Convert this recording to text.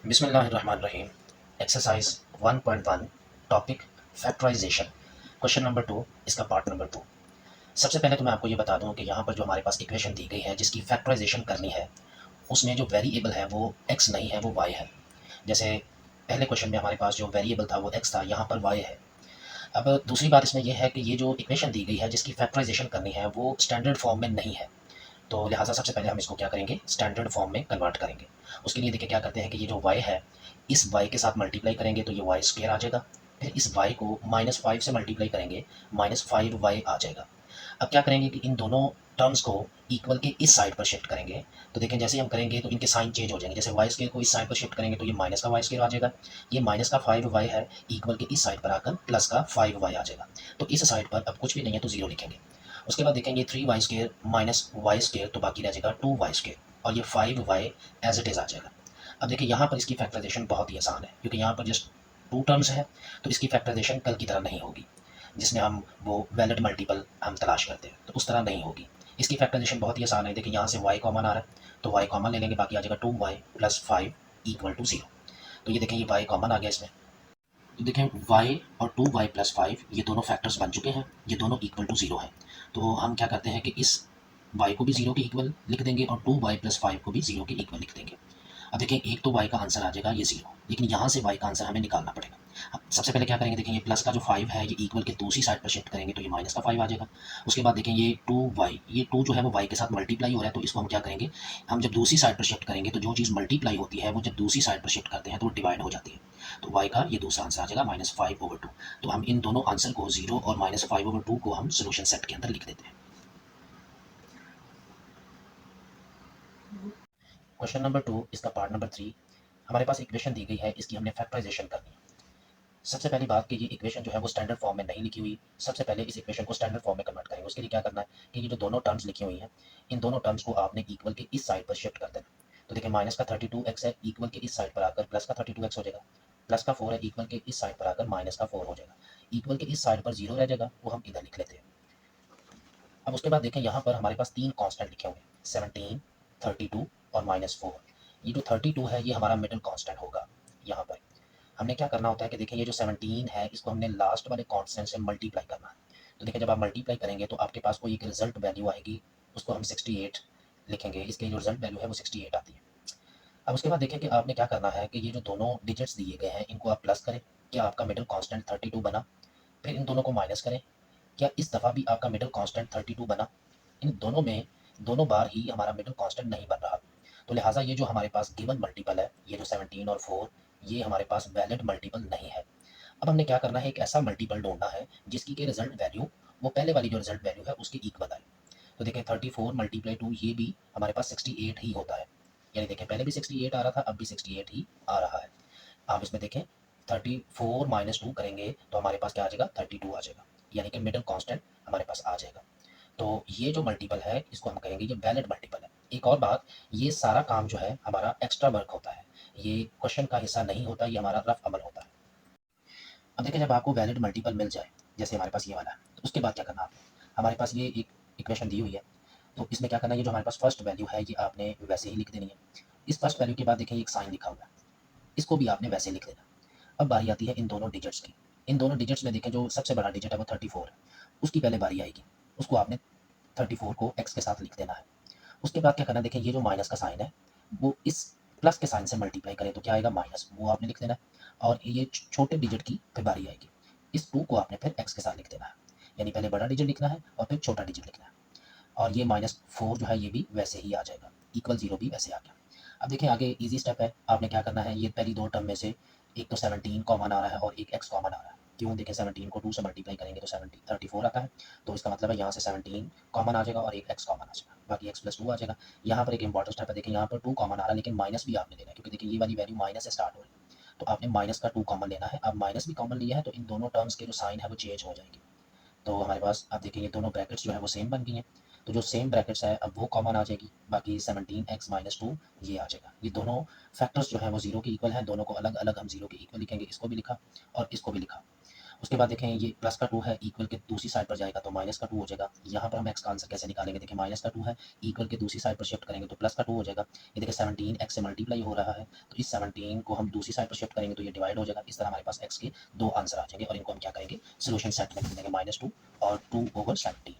बिस्मिल्लाहिर्रहमानिर्रहीम। Exercise 1.1 topic factorisation. Question number 2, इसका part number 2। सबसे पहले तो मैं आपको ये बता दूं कि यहाँ पर जो हमारे पास इक्वेशन दी गई है जिसकी फैक्टराइजेशन करनी है, उसमें जो वेरिएबल है वो x नहीं है, वो y है। जैसे पहले क्वेश्चन में हमारे पास जो वेरिएबल था वो x था, यहाँ पर y है। अब दूसरी बात इसमें यह है कि ये जो इक्वेशन दी गई है जिसकी फैक्टराइजेशन करनी है वो स्टैंडर्ड फॉर्म में नहीं है। तो लिहाजा सबसे पहले हम इसको क्या करेंगे, स्टैंडर्ड फॉर्म में कन्वर्ट करेंगे। उसके लिए देखिए क्या करते हैं कि ये जो y है, इस y के साथ मल्टीप्लाई करेंगे तो ये वाई स्क्वेयर आ जाएगा। फिर इस y को -5 से मल्टीप्लाई करेंगे, -5y आ जाएगा। अब क्या करेंगे कि इन दोनों टर्म्स को इक्वल के इस साइड पर शिफ्ट करेंगे। तो देखें जैसे हम करेंगे तो इनके साइन चेंज हो जाएंगे। जैसे वाई स्क्वेयर को इस साइड पर शिफ्ट करेंगे तो ये माइनस का वाई स्क्वेयर आ जाएगा। ये माइनस का 5y है, इक्वल के इस साइड पर आकर प्लस का 5y आ जाएगा। तो इस साइड पर अब कुछ भी नहीं है तो जीरो लिखेंगे। उसके बाद देखेंगे 3y square minus Y square, तो बाकी रह जाएगा 2y स्क्वेयर, और ये 5y एज इट इज़ आ जाएगा। अब देखिए यहाँ पर इसकी फैक्टराइजेशन बहुत ही आसान है, क्योंकि यहाँ पर जस्ट टू टर्म्स है, तो इसकी फैक्टराइजेशन कल की तरह नहीं होगी जिसमें हम वो वैलिड मल्टीपल हम तलाश करते हैं, तो उस तरह नहीं होगी। इसकी फैक्टराइजेशन बहुत ही आसान है। देखिए यहाँ से y कॉमन आ रहा है तो y कॉमन ले लेंगे, बाकी आ जाएगा 2y प्लस 5 इक्वल टू 0। तो ये देखें ये y कॉमन आ गया इसमें। तो देखें y और 2y प्लस 5 ये दोनों फैक्टर्स बन चुके हैं, ये दोनों इक्वल टू 0 है। तो हम क्या करते हैं कि इस y को भी 0 के इक्वल लिख देंगे और 2y प्लस 5 को भी 0 के इक्वल लिख देंगे। अब देखिए एक तो y का आंसर आ जाएगा ये 0, लेकिन यहाँ से y का आंसर हमें निकालना पड़ेगा। अब सबसे पहले क्या करेंगे, देखिए ये प्लस का जो 5 है ये इक्वल के दूसरी साइड पर शिफ्ट करेंगे तो ये माइनस का 5 आ जाएगा। उसके बाद देखें ये 2y, ये 2 जो है वो y के साथ मल्टीप्लाई हो रहा है, तो इसको हम क्या करेंगे, हम जब दूसरी साइड पर शिफ्ट करेंगे तो जो चीज़ मल्टीप्लाई होती है वो जब दूसरी साइड पर शिफ्ट करते हैं तो वो डिवाइड हो जाती है। तो y का ये दूसरा आंसर आ जाएगा -5/2। तो हम इन दोनों आंसर को 0 और -5/2 को हम सोल्यूशन सेट के अंदर लिख देते हैं। क्वेश्चन नंबर 2, इसका पार्ट नंबर 3। हमारे पास इक्वेशन दी गई है, इसकी हमने फैक्टराइजेशन करनी है। सबसे पहली बात कि ये इक्वेशन जो है वो स्टैंडर्ड फॉर्म में नहीं लिखी हुई। सबसे पहले इस इक्वेशन को स्टैंडर्ड फॉर्म में कन्वर्ट करेंगे। उसके लिए क्या करना है कि ये जो दोनों टर्म्स लिखी हुई हैं, इन दोनों टर्म्स को आपने इक्वल के इस साइड पर शिफ्ट कर देना। तो देखिए माइनस का 32x है, इक्वल के इस साइड पर आकर प्लस का 32x हो जाएगा। प्लस का 4 है, इक्वल के इस साइड पर आकर माइनस का 4 हो जाएगा। इक्वल के इस साइड पर 0 रह जाएगा, वो हम इधर लिख लेते हैं। अब उसके बाद देखें यहाँ पर हमारे पास तीन कांस्टेंट लिखे हुए हैं, 17, 32 और -4। ये जो 32 है ये हमारा मिडिल कांस्टेंट होगा। यहाँ पर हमने क्या करना होता है कि देखिए ये जो 17 है इसको हमने लास्ट वाले कांस्टेंट से मल्टीप्लाई करना है। तो देखिए जब आप मल्टीप्लाई करेंगे तो आपके पास कोई एक रिजल्ट वैल्यू आएगी, उसको हम 68 लिखेंगे। इसके जो रिजल्ट वैल्यू है वो 68 आती है। अब उसके बाद देखिए कि आपने क्या करना है कि ये जो दोनों डिजिट्स दिए गए हैं इनको आप प्लस करें, क्या आपका मिडिल कांस्टेंट 32 बना। फिर इन दोनों को माइनस करें, क्या इस दफ़ा भी आपका मिडिल कांस्टेंट 32 बना। इन दोनों में दोनों बार ही हमारा मिडिल कांस्टेंट नहीं बन रहा। तो लिहाजा ये जो हमारे पास गिवन मल्टीपल है, ये जो 17 और 4, ये हमारे पास वैलिड मल्टीपल नहीं है। अब हमने क्या करना है, एक ऐसा मल्टीपल ढूंढना है जिसकी के रिजल्ट वैल्यू वो पहले वाली जो रिजल्ट वैल्यू है उसके इक्वल आए। तो देखें 34 मल्टीप्लाई 2 ये भी हमारे पास 68 ही होता है। यानी देखें पहले भी 68 आ रहा था, अब भी 68 ही आ रहा है। आप इसमें देखें 34 -2 करेंगे तो हमारे पास क्या आ जाएगा, 32 आ जाएगा। यानी कि मिडिल कांस्टेंट हमारे पास आ जाएगा। तो ये जो मल्टीपल है इसको हम कहेंगे ये वैलिड मल्टीपल है। एक और बात, ये सारा काम जो है हमारा एक्स्ट्रा वर्क होता है, ये क्वेश्चन का हिस्सा नहीं होता, ये हमारा रफ अमल होता है। अब देखिए जब आपको वैलिड मल्टीपल मिल जाए, जैसे हमारे पास ये वाला है, तो उसके बाद क्या करना आपने, हमारे पास ये एक इक्वेशन दी हुई है। तो इसमें क्या करना है, ये जो हमारे पास फर्स्ट वैल्यू है ये आपने वैसे ही लिख देनी है। इस फर्स्ट वैल्यू के बाद देखिए एक साइन लिखा हुआ है, इसको भी आपने वैसे लिख देना। अब बारी आती है इन दोनों डिजिट्स की। इन दोनों डिजिट्स में देखें जो सबसे बड़ा डिजिट है वो 34 है, उसकी पहले बारी आएगी। उसको आपने 34 को x के साथ लिख देना है। उसके बाद क्या करना है, देखिए ये जो माइनस का साइन है वो इस प्लस के साइन से मल्टीप्लाई करें तो क्या आएगा, माइनस, वो आपने लिख देना है। और ये छोटे डिजिट की फिर बारी आएगी, इस 2 को आपने फिर x के साथ लिख देना है। यानी पहले बड़ा डिजिट लिखना है और फिर छोटा डिजिट लिखना है। और ये -4 जो है ये भी वैसे ही आ जाएगा, इक्वल 0 भी वैसे आ गया। अब देखिए आगे ईजी स्टेप है, आपने क्या करना है, ये पहली दो टर्म में से एक तो 17 कॉमन आ रहा है और एक x कॉमन आ रहा है। क्यों, देखिए 17 को 2 से मल्टीप्लाई करेंगे तो 17 34 आता है। तो इसका मतलब है यहाँ से 17 कॉमन आ जाएगा और एक x कॉमन आ जाएगा, बाकी x + 2 आ जाएगा। यहाँ पर एक इंपॉर्टेंट स्टेप है, देखिए यहाँ पर 2 कॉमन आ रहा है लेकिन माइनस भी आपने लेना है, क्योंकि देखिए ये वाली वैल्यू माइनस से स्टार्ट हो रही है। तो आपने माइनस का 2 कॉमन लेना है। अब माइनस भी कॉमन लिया है तो इन दोनों टर्म्स के जो साइन है वो चेंज हो जाएंगे। तो हमारे पास अब देखिए ये दोनों ब्रैकेट्स जो है वो सेम बन गई हैं। तो जो सेम ब्रैकेट्स है अब वो कॉमन आ जाएगी, बाकी 17x - 2 ये आ जाएगा। ये दोनों फैक्टर्स जो है वो 0 के इक्वल हैं, दोनों को अलग अलग हम 0 के इक्वल लिखेंगे। इसको भी लिखा और इसको भी लिखा। उसके बाद देखें ये प्लस का 2 है, इक्वल के दूसरी साइड पर जाएगा तो माइनस का 2 हो जाएगा। यहाँ पर हम एक्स का आंसर कैसे निकालेंगे? देखिए माइनस का 2 है, इक्वल के दूसरी साइड पर शिफ्ट करेंगे तो प्लस का 2 हो जाएगा। ये देखिए 17 एक्स से मल्टीप्लाई हो रहा है, तो इस 17 को हम दूसरी साइड पर शिफ्ट करेंगे तो ये डिवाइड हो जाएगा। इस तरह हमारे पास एक्स के 2 आंसर आ जाएंगे और इनको हम क्या करेंगे? सोल्यूशन सेट में लिख देंगे -2 और 2/17।